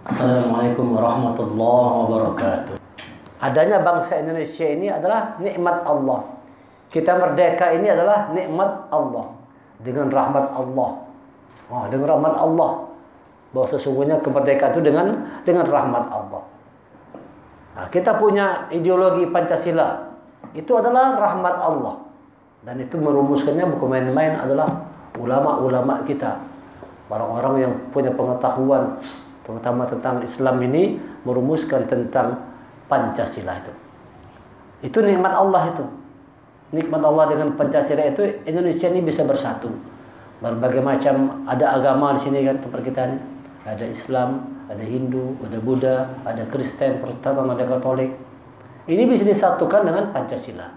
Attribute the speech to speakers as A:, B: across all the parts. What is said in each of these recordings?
A: Assalamualaikum warahmatullahi wabarakatuh. Adanya bangsa Indonesia ini adalah nikmat Allah. Kita merdeka ini adalah nikmat Allah. Dengan rahmat Allah. Dengan rahmat Allah. Bahwa sesungguhnya kemerdekaan itu dengan rahmat Allah. Kita punya ideologi Pancasila. Itu adalah rahmat Allah. Dan itu merumuskannya bukan main-main, adalah ulama-ulama kita. Orang-orang yang punya pengetahuan terutama tentang Islam ini, merumuskan tentang Pancasila itu. Itu nikmat Allah itu. Nikmat Allah dengan Pancasila itu, Indonesia ini bisa bersatu. Berbagai macam, ada agama di sini kan tempat kita ini. Ada Islam, ada Hindu, ada Buddha, ada Kristen, Protestan, ada Katolik. Ini bisa disatukan dengan Pancasila.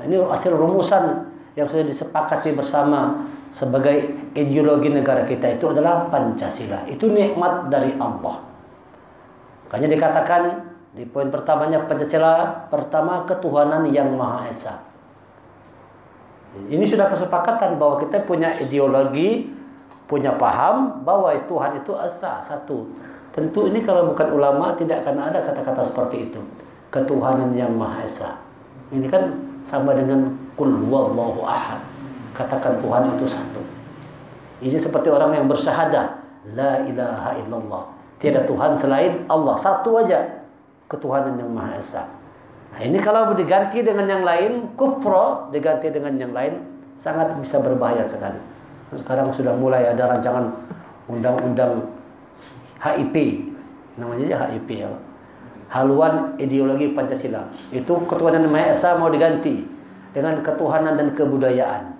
A: Nah, ini hasil rumusan yang sudah disepakati bersama sebagai ideologi negara kita, itu adalah Pancasila. Itu nikmat dari Allah. Makanya dikatakan di poin pertamanya Pancasila, pertama ketuhanan yang Maha Esa. Ini sudah kesepakatan bahwa kita punya ideologi, punya paham bahwa Tuhan itu Esa, satu. Tentu ini kalau bukan ulama tidak akan ada kata-kata seperti itu. Ketuhanan yang Maha Esa. Ini kan sama dengan Qul huwallahu ahad. Katakan Tuhan itu satu. Ini seperti orang yang bersyahadah, la ilaha illallah. Tiada Tuhan selain Allah. Satu aja ketuhanan yang Maha Esa. Nah, ini kalau diganti dengan yang lain, kufro diganti dengan yang lain, sangat bisa berbahaya sekali. Sekarang sudah mulai ada rancangan undang-undang HIP. Namanya aja HIP ya. Haluan ideologi Pancasila. Itu ketuhanan yang Maha Esa mau diganti dengan ketuhanan dan kebudayaan.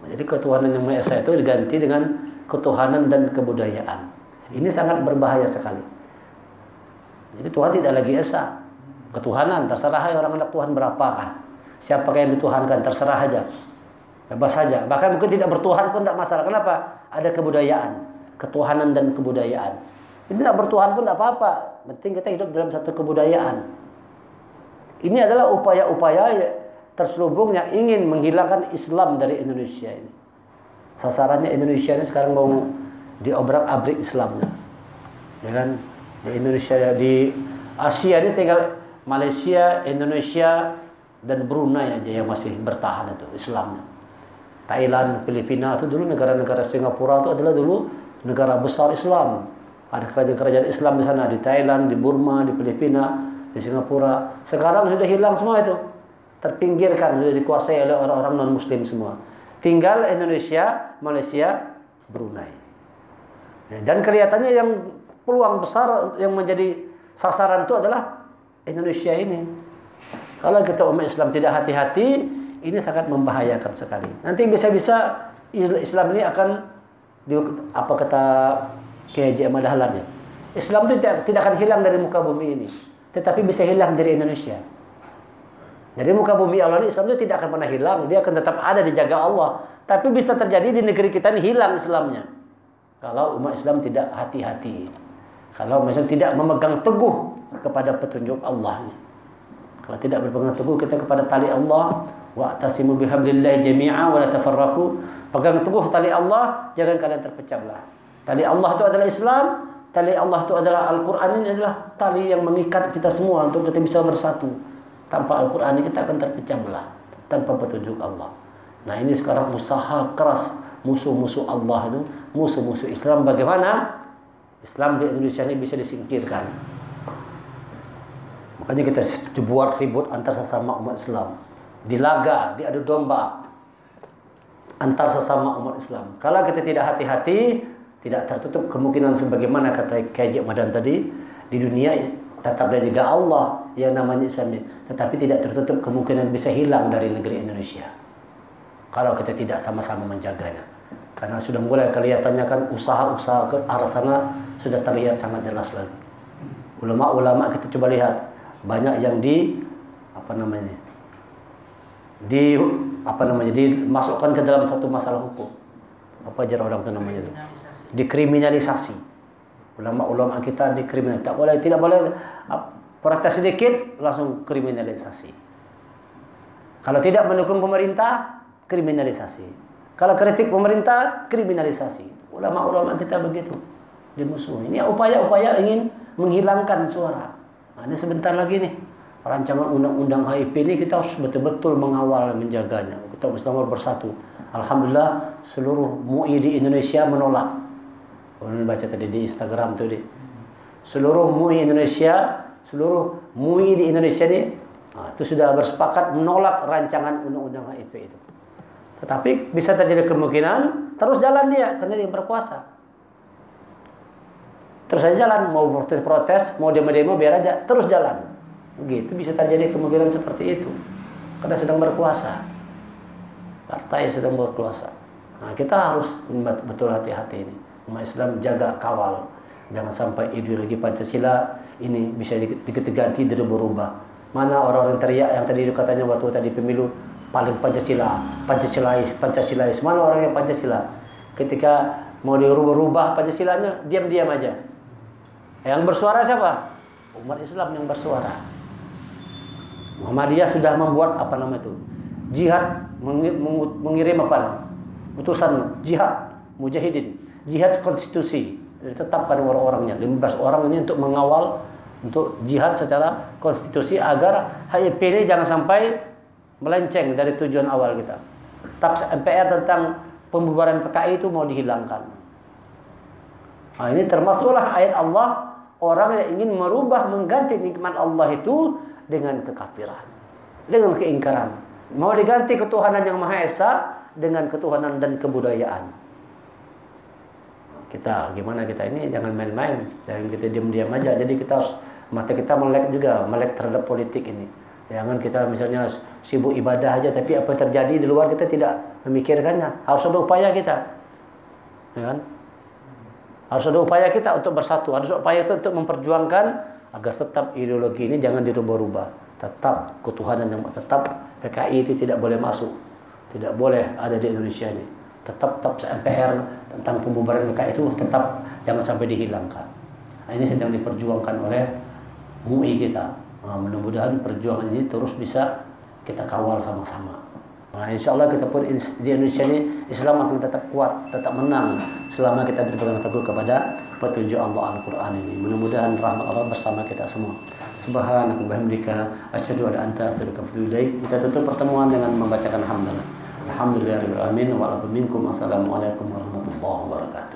A: Jadi ketuhanan yang Maha Esa itu diganti dengan ketuhanan dan kebudayaan. Ini sangat berbahaya sekali. Jadi Tuhan tidak lagi Esa. Ketuhanan, terserah orang anak Tuhan berapakah. Siapa yang dituhankan, terserah aja. Bebas saja. Bahkan mungkin tidak bertuhan pun tidak masalah. Kenapa? Ada kebudayaan. Ketuhanan dan kebudayaan. Ini tidak bertuhan pun tidak apa-apa. Penting kita hidup dalam satu kebudayaan. Ini adalah upaya-upaya terselubung yang ingin menghilangkan Islam dari Indonesia ini. Sasarannya Indonesia ini sekarang mau diobrak-abrik Islamnya. Ya kan? Di Indonesia, di Asia ini tinggal Malaysia, Indonesia, dan Brunei aja yang masih bertahan itu Islamnya. Thailand, Filipina itu dulu negara-negara, Singapura itu adalah dulu negara besar Islam. Ada kerajaan-kerajaan Islam di sana, di Thailand, di Burma, di Filipina, di Singapura. Sekarang sudah hilang semua itu. Terpinggirkan, sudah dikuasai oleh orang-orang non-muslim semua. Tinggal Indonesia, Malaysia, Brunei. Dan kelihatannya yang peluang besar yang menjadi sasaran itu adalah Indonesia ini. Kalau kita umat Islam tidak hati-hati, ini sangat membahayakan sekali. Nanti bisa-bisa Islam ini akan apa kata Kiai Haji Ahmad Dahlan ya. Islam itu tidak akan hilang dari muka bumi ini, tetapi bisa hilang dari Indonesia. Jadi muka bumi Allah ini Islam itu tidak akan pernah hilang, dia akan tetap ada dijaga Allah. Tapi bisa terjadi di negeri kita ini hilang Islamnya. Kalau umat Islam tidak hati-hati. Kalau misalnya tidak memegang teguh kepada petunjuk Allah. Kalau tidak berpegang teguh kita kepada tali Allah, wa'tasimu bihablillahi jami'a wa la tafarraqu. Pegang teguh tali Allah, jangan kalian terpecah belah. Tali Allah itu adalah Islam, tali Allah itu adalah Al-Qur'an, ini adalah tali yang mengikat kita semua untuk kita bisa bersatu. Tanpa Al-Qur'an kita akan terpecah belah tanpa petunjuk Allah. Nah, ini sekarang usaha keras musuh-musuh Allah itu, musuh-musuh Islam, bagaimana Islam di Indonesia ini bisa disingkirkan. Makanya kita dibuat ribut antar sesama umat Islam. Dilaga, diadu domba antar sesama umat Islam. Kalau kita tidak hati-hati, tidak tertutup kemungkinan sebagaimana kata Kiai Haji Ahmad tadi, di dunia tetap ada juga Allah yang namanya Islam, tetapi tidak tertutup kemungkinan bisa hilang dari negeri Indonesia. Kalau kita tidak sama-sama menjaganya. Karena sudah mulai kelihatannya kan usaha-usaha ke arah sana sudah terlihat sangat jelas lagi. Ulama-ulama kita coba lihat, banyak yang dimasukkan ke dalam satu masalah hukum. Apa aja orang itu namanya itu? Dikriminalisasi. Ulama-ulama kita dikriminalisasi. Tidak boleh protes sedikit langsung kriminalisasi. Kalau tidak mendukung pemerintah, kriminalisasi. Kalau kritik pemerintah, kriminalisasi. Ulama-ulama kita begitu. dimusuhi. Ini upaya-upaya ingin menghilangkan suara. Nah, ini sebentar lagi nih rancangan undang-undang HIP ini kita harus betul-betul mengawal, menjaganya. Kita bersama bersatu. Alhamdulillah seluruh MUI di Indonesia menolak. Kalian baca tadi di Instagram tuh, seluruh MUI di Indonesia ini itu sudah bersepakat menolak rancangan undang-undang HIP itu. Tetapi bisa terjadi kemungkinan terus jalan dia karena dia berkuasa. Terus aja jalan, mau protes, mau demo-demo biar aja terus jalan. Begitu bisa terjadi kemungkinan seperti itu karena sedang berkuasa. Partai sedang berkuasa. Nah, kita harus betul hati-hati ini. Umat Islam jaga kawal. Jangan sampai ideologi Pancasila ini bisa diganti dan berubah. Mana orang-orang teriak yang tadi katanya waktu tadi pemilu paling Pancasilais. Mana orang yang Pancasila? Ketika mau dirubah Pancasilanya, diam-diam aja. Yang bersuara siapa? Umat Islam yang bersuara. Muhammadiyah sudah membuat apa nama itu? Jihad, mengirim utusan jihad, mujahidin, jihad konstitusi. Ditetapkan orang-orangnya 15 orang ini untuk mengawal, untuk jihad secara konstitusi agar HIP ini jangan sampai melenceng dari tujuan awal kita. TAP MPR tentang pembubaran PKI itu mau dihilangkan. Nah, ini termasuklah ayat Allah, orang yang ingin merubah, mengganti nikmat Allah itu dengan kekafiran, dengan keingkaran. Mau diganti ketuhanan yang Maha Esa dengan ketuhanan dan kebudayaan. Kita gimana kita ini jangan main-main, jangan kita diam-diam aja. Jadi kita harus, mata kita melek juga, melek terhadap politik ini. Jangan kita misalnya sibuk ibadah aja, tapi apa yang terjadi di luar kita tidak memikirkannya. Harus ada upaya kita, ya kan? Harus ada upaya kita untuk bersatu. Harus ada upaya itu untuk memperjuangkan agar tetap ideologi ini jangan dirubah-rubah. Tetap ketuhanan yang tetap PKI itu tidak boleh masuk, tidak boleh ada di Indonesia ini. Tetap MPR tentang pembubaran PKI itu tetap jangan sampai dihilangkan. Nah, ini sedang diperjuangkan oleh MUI kita. Nah, mudah-mudahan perjuangan ini terus bisa kita kawal sama-sama. Nah, insya Allah kita pun di Indonesia ini Islam akan tetap kuat, tetap menang selama kita berpegang teguh kepada petunjuk Allah Al-Quran ini. Mudah-mudahan rahmat Allah bersama kita semua. Subhanaka wa bihamdika asyhadu an la ilaha illa anta astaghfiruka wa atubu ilaik. Kita tutup pertemuan dengan membacakan hamdalah. Alhamdulillahirabbil alamin wa ala minkum. Assalamualaikum warahmatullahi wabarakatuh.